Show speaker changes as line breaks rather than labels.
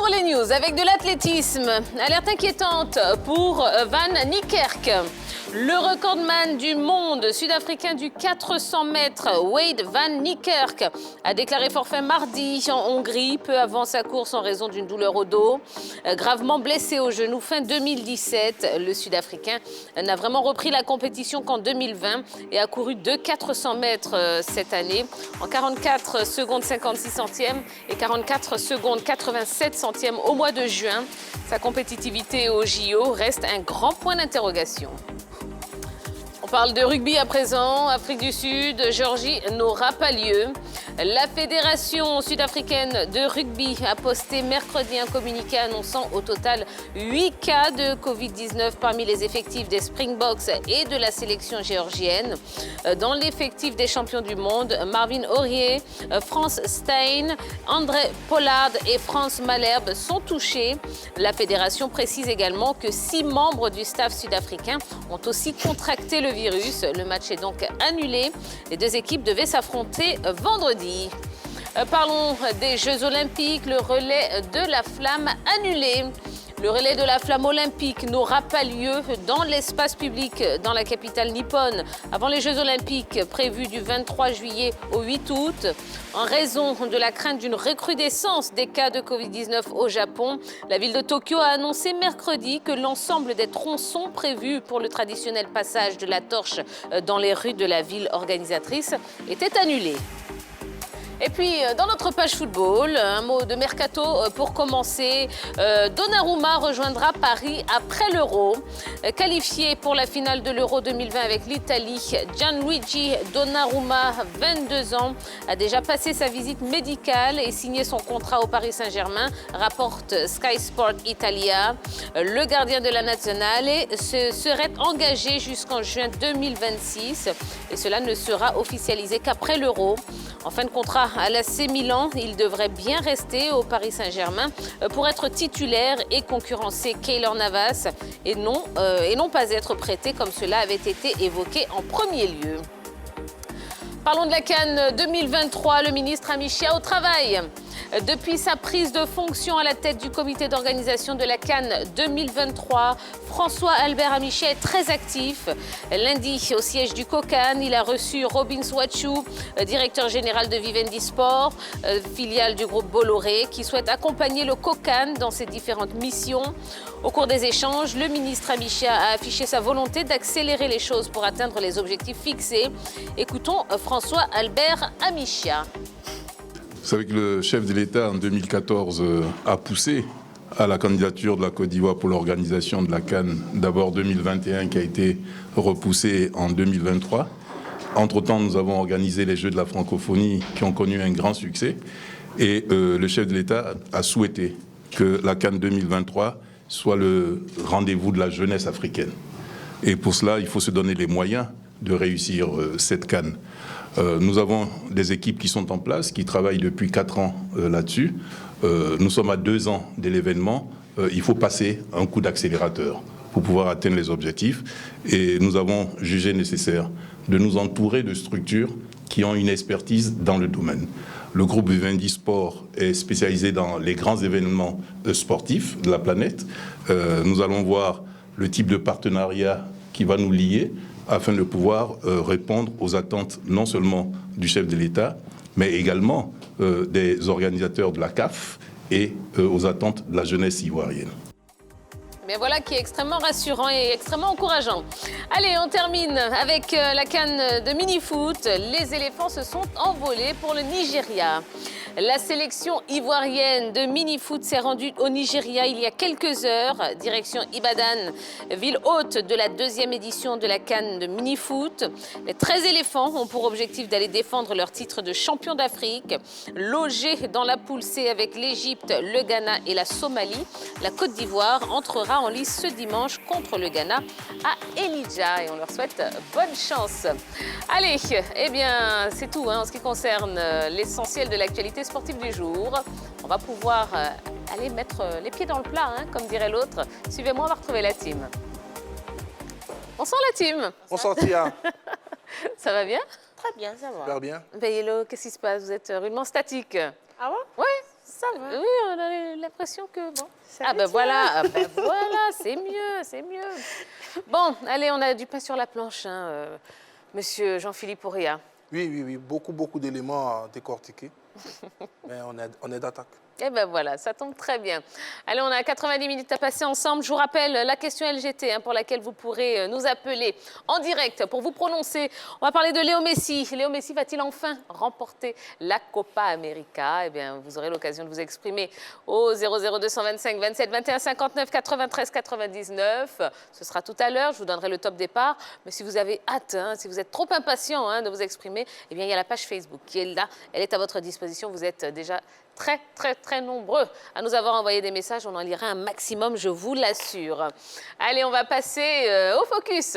pour les news avec de l'athlétisme. Alerte inquiétante pour Van Niekerk. Le recordman du monde sud-africain du 400 mètres, Wade Van Niekerk, a déclaré forfait mardi en Hongrie, peu avant sa course en raison d'une douleur au dos. Gravement blessé au genou fin 2017, le Sud-Africain n'a vraiment repris la compétition qu'en 2020 et a couru 400 mètres cette année en 44 secondes 56 centièmes et 44 secondes 87 centièmes au mois de juin. Sa compétitivité au JO reste un grand point d'interrogation. On parle de rugby à présent. Afrique du Sud, Géorgie n'aura pas lieu. La Fédération sud-africaine de rugby a posté mercredi un communiqué annonçant au total 8 cas de Covid-19 parmi les effectifs des Springboks et de la sélection géorgienne. Dans l'effectif des champions du monde, Marvin Aurier, France Stein, André Pollard et France Malherbe sont touchés. La fédération précise également que 6 membres du staff sud-africain ont aussi contracté le virus. Le match est donc annulé. Les deux équipes devaient s'affronter vendredi. Parlons des Jeux Olympiques, le relais de la flamme annulé. Le relais de la flamme olympique n'aura pas lieu dans l'espace public dans la capitale nippone avant les Jeux Olympiques prévus du 23 juillet au 8 août. En raison de la crainte d'une recrudescence des cas de Covid-19 au Japon, la ville de Tokyo a annoncé mercredi que l'ensemble des tronçons prévus pour le traditionnel passage de la torche dans les rues de la ville organisatrice étaient annulés. Et puis, dans notre page football, un mot de mercato pour commencer. Donnarumma rejoindra Paris après l'Euro. Qualifié pour la finale de l'Euro 2020 avec l'Italie, Gianluigi Donnarumma, 22 ans, a déjà passé sa visite médicale et signé son contrat au Paris Saint-Germain, rapporte Sky Sport Italia. Le gardien de la nationale se serait engagé jusqu'en juin 2026 et cela ne sera officialisé qu'après l'Euro. En fin de contrat à l'AC Milan, il devrait bien rester au Paris Saint-Germain pour être titulaire et concurrencer Keylor Navas et non pas être prêté comme cela avait été évoqué en premier lieu. Parlons de la CAN 2023, le ministre a mis Chia au travail. Depuis sa prise de fonction à la tête du comité d'organisation de la CAN 2023, François Albert Amichia est très actif. Lundi, au siège du COCAN, il a reçu Robin Swachou, directeur général de Vivendi Sport, filiale du groupe Bolloré, qui souhaite accompagner le COCAN dans ses différentes missions. Au cours des échanges, le ministre Amichia a affiché sa volonté d'accélérer les choses pour atteindre les objectifs fixés. Écoutons François Albert Amichia.
Vous savez que le chef de l'État, en 2014, a poussé à la candidature de la Côte d'Ivoire pour l'organisation de la CAN, d'abord 2021, qui a été repoussée en 2023. Entre-temps, nous avons organisé les Jeux de la francophonie qui ont connu un grand succès. Et le chef de l'État a souhaité que la CAN 2023 soit le rendez-vous de la jeunesse africaine. Et pour cela, il faut se donner les moyens de réussir cette CAN. Nous avons des équipes qui sont en place, qui travaillent depuis 4 ans là-dessus. Nous sommes à 2 ans de l'événement. Il faut passer un coup d'accélérateur pour pouvoir atteindre les objectifs. Et nous avons jugé nécessaire de nous entourer de structures qui ont une expertise dans le domaine. Le groupe Vivendi Sport est spécialisé dans les grands événements sportifs de la planète. Nous allons voir le type de partenariat qui va nous lier afin de pouvoir répondre aux attentes non seulement du chef de l'État, mais également des organisateurs de la CAF et aux attentes de la jeunesse ivoirienne.
Mais voilà qui est extrêmement rassurant et extrêmement encourageant. Allez, on termine avec la CAN de mini-foot. Les éléphants se sont envolés pour le Nigeria. La sélection ivoirienne de mini-foot s'est rendue au Nigeria il y a quelques heures, direction Ibadan, ville hôte de la 2e édition de la CAN de mini-foot. Les 13 éléphants ont pour objectif d'aller défendre leur titre de champion d'Afrique. Logés dans la poule C avec l'Égypte, le Ghana et la Somalie, la Côte d'Ivoire entrera en lice ce dimanche contre le Ghana à Elidja et on leur souhaite bonne chance. Allez, eh bien c'est tout en ce qui concerne l'essentiel de l'actualité sportive du jour. On va pouvoir aller mettre les pieds dans le plat, comme dirait l'autre. Suivez-moi, on va retrouver la team. Bonsoir la team.
Bonsoir Tia.
Ça va bien?
Très bien, ça va.
Super bien.
Yellow, qu'est-ce qui se passe? Vous êtes rudement statique.
Ah bon?
Ouais,
Ça va.
Oui, on a l'impression que bon.
Ça
Ah
va,
ben
ça
voilà, c'est mieux, c'est mieux. Bon, allez, on a du pain sur la planche, hein, Monsieur Jean-Philippe Auréa.
Oui, beaucoup d'éléments à décortiquer. Mais on est d'attaque.
Eh ben voilà, ça tombe très bien. Allez, on a 90 minutes à passer ensemble. Je vous rappelle la question LGT pour laquelle vous pourrez nous appeler en direct pour vous prononcer. On va parler de Léo Messi. Léo Messi va-t-il enfin remporter la Copa América? Eh bien, vous aurez l'occasion de vous exprimer au 00225 27 21 59 93 99. Ce sera tout à l'heure. Je vous donnerai le top départ. Mais si vous avez hâte, si vous êtes trop impatient de vous exprimer, eh bien, il y a la page Facebook qui est là. Elle est à votre disposition. Vous êtes déjà très nombreux à nous avoir envoyé des messages. On en lira un maximum, je vous l'assure. Allez, on va passer au focus.